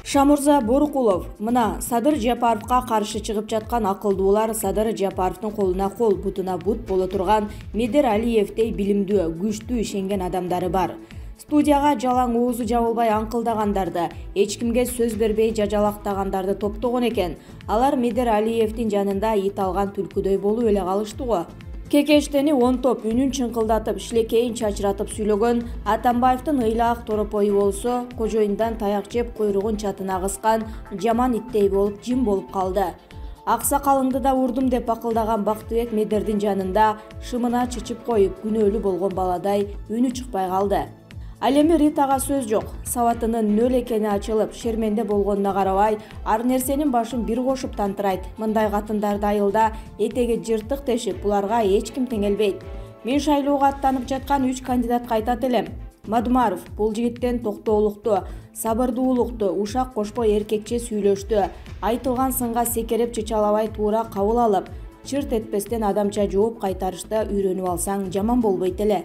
Шамурза Борукулов, мына Садыр Жапаровка каршы чыгып жаткан акылдуулар Садыр Жапаровдун колуна кол, бутуна бут боло турган Медер Алиевдей билимдүү, күчтүү ишенген адамдары бар. Студияга жалаң оозу жабылбай аңкылдагандарды, эч кимге сөз бербей жажалактагандарды топтогон экен. Алар Медер Алиевдин жанында ит алган түлкүдөй болуп эле калышты го. Кекештени онтоп үнүн чыңкылдатып, шилекейин чачыратып сүйлөгөн Атамбаевдин ыйлаак торопою болсо, кожоюндан таяк жеп куйругун чатына кыскан жаман иттей болуп жим болуп калды. Аксакалыңды да урдум деп акылдаган Бактыбек Медердин жанында шымына чычып коюп, күнөөлүү болгон баладай үнү чыкпай калды. Ал эми Ритага сөз жок. Сабатынын нөл экени ачылып, шерменде болгонуна карабай, ар нерсенин башын бир кошуп тантырайт. Мындай катындарды айылда этеги жыртык тешип, буларга эч ким теңелбейт. Мен шайлоого аттанып жаткан 3 кандидатка айтат элем. Мадумаров бул жигиттен токтоолукту, сабырдуулукту, ушак кошпой эркекче сүйлөштү. Айтылган сынга секереп чычалабай туура кабыл алып, чырт этпестен адамча жооп кайтарышты үйрөнүп алсаң жаман болбойт эле.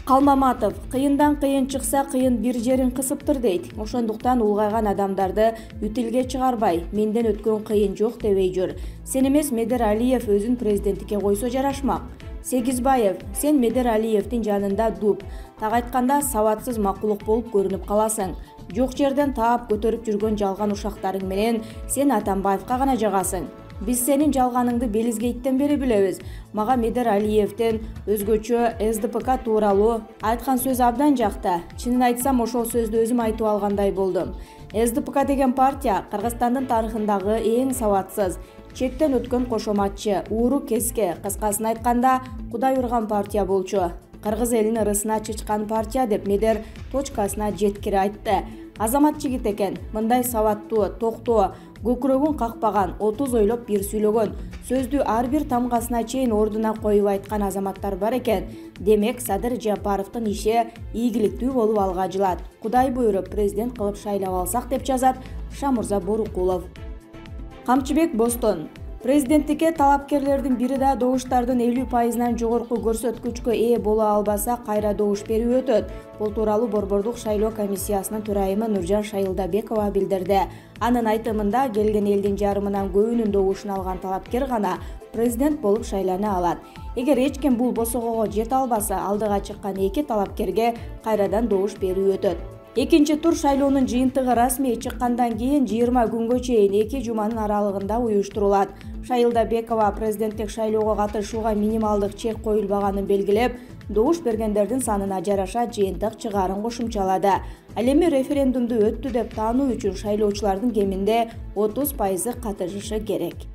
Калмаматов, кыйындан кыйын чыкса кыйын бир жерин кысыптыр дейт. Ошондуктан улгайган адамдарды үтилге чыгарбай, менден өткөн кыйын жок дебей жүр. Сен эмес Медер Алиев өзүн президенттикке койсо жарашмак. Сегизбаев, сен Медер Алиевдин жанында дуб, так айтканда сабатсыз макулук болуп көрүнүп каласың. Жок жерден таап көтөрүп жүргөн жалган ушактарың менен сен Атамбаевка гана жагасың. Биз сенин жалганыңды Белизгейттен бери билебиз. Мага Медер Алиевден өзгөчө СДПК тууралуу айткан сөз абдан жакты. Чынын айтсам, ошол сөздү өзүм айтып алгандай болдум. СДПК деген партия Кыргызстандын тарыхындагы эң сабатсыз, чектен өткөн кошоматчы, ууру кеске, кыскасын айтканда Кудай урган партия болчу. Кыргыз элинин ырысына чычкан партия деп Медер точкасына жеткире айтты. Азамат жигит экен, мындай сабаттуу, токтоо, көкүрөгүн какпаган, 30 ойлоп бир сүйлөгөн, сөздү ар бир тамгасына чейин ордуна коюп айткан азаматтар бар экен. Демек, Садыр Жапаровдун иши ийгиликтүү болуп алга жылат. Кудай буйруп президент кылып шайлап алсак деп жазат Шамурза Борукулов. Камчыбек Бостон. Президенттикке талапкерлердин бири да добуштардын 50%-нан жогорку көрсөткүчкө ээ боло албаса, кайра добуш берүү өтөт. Бул тууралуу Борбордук шайлоо комиссиясынын төрайымы Нуржан Шайылдабекова билдирди. Анын айтымында, келген элдин жарымынан көбүнүн добушун алган талапкер гана президент болуп шайлана алат. Эгер эч ким бул босогого жете албаса, алдыга чыккан 2 талапкерге кайрадан добуш берүү өтөт. Экинчи тур шайлоонун жыйынтыгы расмий чыккандан кийин 20 күнгө чейин 2 жуманын аралыгында уюштурулат. Шайылдабекова президенттик шайлоого катышууга минималдык чек коюлбаганын белгилеп, добуш бергендердин санына жараша жыйынтык чыгаарын кошумчалады. Ал эми референдумду өттү деп таануу үчүн шайлоочулардын кеминде 30% катышышы керек.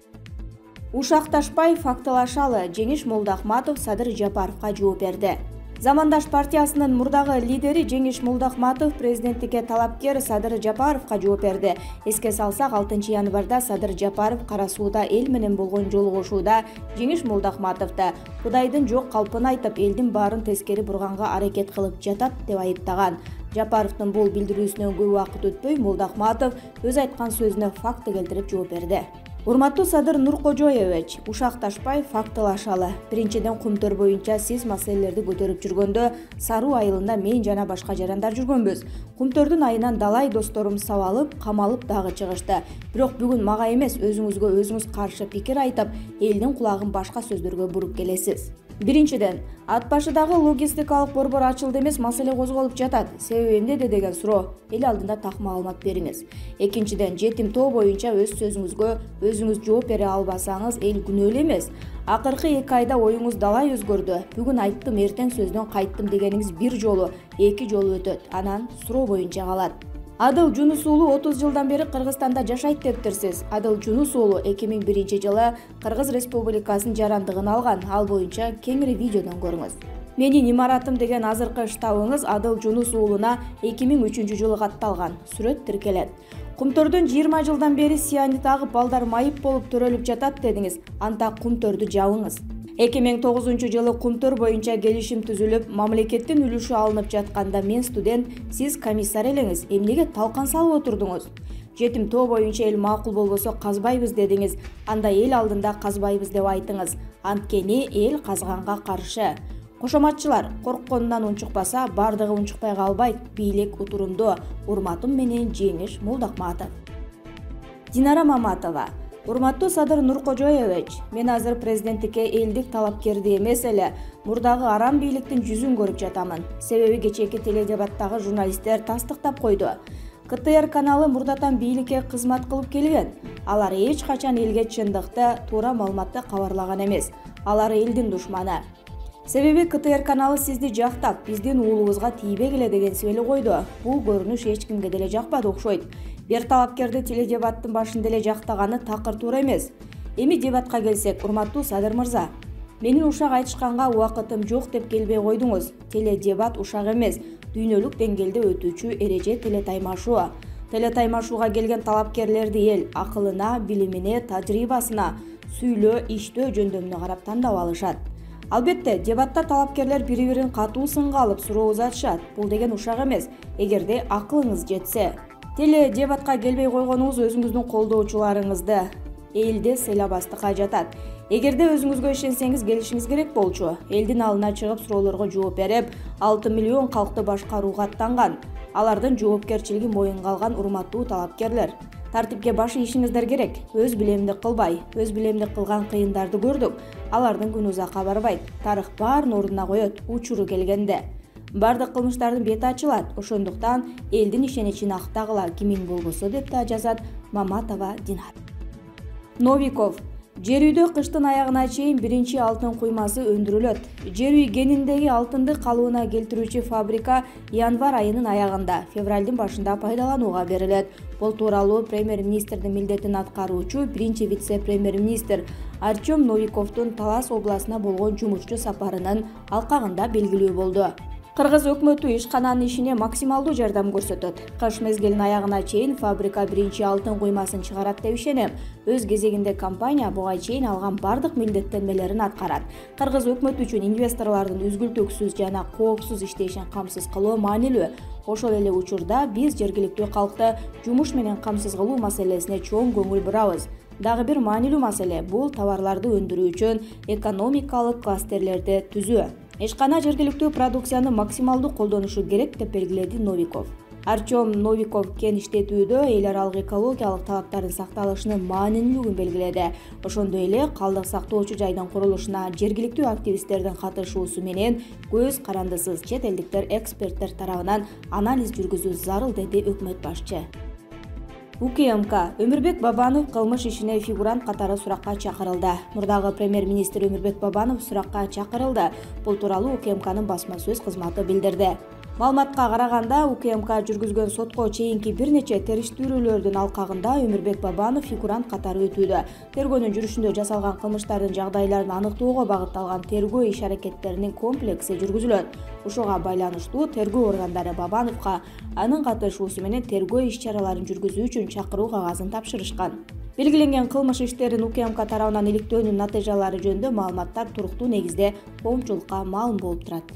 Ушакташпай фактылашалы, Жеңиш Молдахматов Садыр Жапаровка жооп берди. Замандаш партиясынын мурдагы лидери Жеңиш Молдахматов президенттикке талапкер Садыр Жапаровка жооп берди. Эске салсак, 6 январда Садыр Жапаров Кара сууда эл менен болгон жолугушууда Жеңиш Молдахматовду Кудайдын жок калпын айтып, элдин баарын тескери бурганга аракет кылып жатат деп айыптаган. Жапаровдун бул билдирүүсүнөн көп убакыт өтпөй Молдахматов өз айткан сөзүнө факты келтирип жооп берди. Урматтуу Садыр Нуркожоевич, ушакташпай фактылашалы. Биринчиден, кумтөр боюнча сиз маселелерди көтөрүп жүргөндө Саруу айылында мен жана башка жарандар жүргөнбүз. Кумтөрдүн айынан далай досторум сабалып, камалып дагы чыгышты. Бирок бүгүн мага эмес, өзүңүзгө өзүңүз каршы пикир айтып, элдин кулагын башка сөздөргө буруп келесиз. Биринчиден, ат башыдагы логистикалык борбор ачылды эмес, маселе козголуп жатат. Себеби эмнеде деген суроо, эл алдында так маалымат бериңиз. Экинчиден, жетим тоо боюнча өз сөзүңүзгө өзүңүз жооп бере албасаңыз, эл күнөөлүү эмес. Акыркы 2 айда оюңуз далай өзгөрдү. Бүгүн айттым, эртең сөздөн кайттым дегениңиз бир жолу, 2 жолу өтөт. Анан суроо боюнча калат. Адыл Жунус уулу 30 жылдан бери Кыргызстанда жашайт дептирсиз. Адыл Жунус уулу 2001-жылы Кыргыз Республикасынын жарандыгын алган. Ал боюнча кеңири видеодон көрүңүз. Менин имаратым деген азыркы штабыңыз Адыл Жунус уулуна 2003-жылы катталган. Сүрөт тиркелет. Кумтөрдөн 20 жылдан бери сианит агып, балдар майып болуп төрөлүп жатат дедиңиз. Анда кумтөрдү жабыңыз. 2009-жылы кумтөр боюнча келишим түзүлүп, мамлекеттин үлүшү алынып жатканда мен студент, сиз комиссар элеңиз. Эмнеге талкан салып отурдуңуз? Жетим тоо боюнча эл макул болбосо казбайбыз дедиңиз. Анда эл алдында казбайбыз деп айтыңыз. Анткени эл казганга каршы. Кошоматчылар коркконунан унчукпаса, бардыгы унчукпай калбайт. Бийлик утурумду. Урматым менен Жеңиш Молдокматов. Динара Маматова. Урматтуу Садыр Нуркожоевич, мен азыр президенттикке элдик талапкерди эмес эле, мурдагы арам бийликтин жүзүн көрүп жатамын. Себеби кечээки теледебаттагы журналисттер тастыктап койду. КТР каналы мурдатан бийликке кызмат кылып келген. Алар эч качан элге чындыкты, туура маалыматты кабарлаган эмес. Алар элдин душманы. Себеби КТР каналы сизди жактап, биздин уулубузга тийбегиле деген сөйлөй койду. Бул көрүнүш эч кимге деле жакпады окшойт. Бир талапкерди теледебаттын башында эле жактаганы такыр туура эмес. Эми дебатка келсек, урматтуу Садыр мырза, менин ушак айтышканга убакытым жок деп келбей койдуңуз. Теледебат ушак эмес, дүйнөлүк деңгээлде өтүүчү эреже телетаймашуу. Телетаймашууга келген талапкерлерди эл акылына, билимине, тажрыйбасына, сүйлөө, иштөө жөндөмүнө карап тандап алышат. Албетте, дебатта талапкерлер бири-бирин катуу сынга алып суроо узатышат. Бул деген ушак эмес, эгерде акылыңыз жетсе. Теледебатка келбей койгонуңуз өзүңүздүн колдоочуларыңызды элде сыйлабастыкка жатат. Эгерде өзүңүзгө ишенсеңиз келишиңиз керек болчу. Элдин алдына чыгып суроолорго жооп берип, 6 миллион калкты башкарууга аттанган. Алардын жоопкерчилиги моюнга алган урматтуу талапкерлер. Тартипке баш ийишиңиздер керек. Өз билемдик кылбай, өз билемдик кылган кыйындарды көрдүк. Алардын күнү узакка барбайт. Тарых баарын ордуна коет, учуру келгенде. Бардык кылмыштардын бети ачылат. Ошондуктан элдин ишеничин актагыла кимиң болбосо деп да жазат Маматова Динар. Новиков. Жер үйдө кыштын аягына чейин биринчи алтын куймасы өндүрүлөт. Жер үй кениндеги алтынды калыбына келтирүүчү фабрика январь айынын аягында, февралдын башында пайдаланууга берилет. Бул тууралуу премьер-министрдин милдетин аткаруучу биринчи вице-премьер-министр Артем Новиковдун Талас областына болгон жумушчу сапарынын алкагында белгилүү болду. Кыргыз өкмөтү ишкананын ишине максималдуу жардам көрсөтөт. Кыш мезгилинин аягына чейин фабрика биринчи алтын куймасын чыгарат деп ишенем. Өз кезегинде компания буга чейин алган бардык милдеттенмелерин аткарат. Кыргыз өкмөтү үчүн инвесторлордун үзгүлтүксүз жана коопсуз иштешин камсыз кылуу маанилүү. Ошол эле учурда биз жергиликтүү калкты жумуш менен камсыз кылуу маселесине чоң көңүл бурабыз. Дагы бир маанилүү маселе бул товарларды өндүрүү үчүн экономикалык кластерлерди түзүү. Ишкана жергиликтүү продукцияны максималдуу колдонушу керек деп белгиледи Новиков. Артем Новиков кен иштетүүдө эл аралык экологиялык талаптардын сакталышынын маанилүүлүгүн белгиледи. Ошондой эле калдык сактоочу жайдын курулушуна жергиликтүү активисттердин катышуусу менен көз карандысыз чет элдиктер эксперттер тарабынан анализ жүргүзүү зарыл, деди өкмөт башчы. УКМК. Өмүрбек Бабанов кылмыш ишине фигурант катары суракка чакырылды. Мурдагы премьер-министр Өмүрбек Бабанов суракка чакырылды. Бул тууралуу УКМКнын басма сөз кызматы билдирди. Маалыматка караганда, УКМК жүргүзгөн сотко чейинки бир нече териштирүүлөрдүн алкагында Өмүрбек Бабанов фигурант катары өтүүдө. Тергөөнүн жүрүшүндө жасалган кылмыштардын жагдайларын аныктоого багытталган тергөө иш-аракеттеринин комплекси жүргүзүлөт. Ушуга байланыштуу тергөө органдары Бабановго анын катышуусу менен тергөө иш-чараларын жүргүзүү үчүн чакыруу кагазын тапшырышкан. Белгиленген кылмыш иштерин УКМК тарабынан иликтөөнүн натыйжалары жөнүндө маалыматтар туруктуу негизде коомчулукка маалым болуп турат.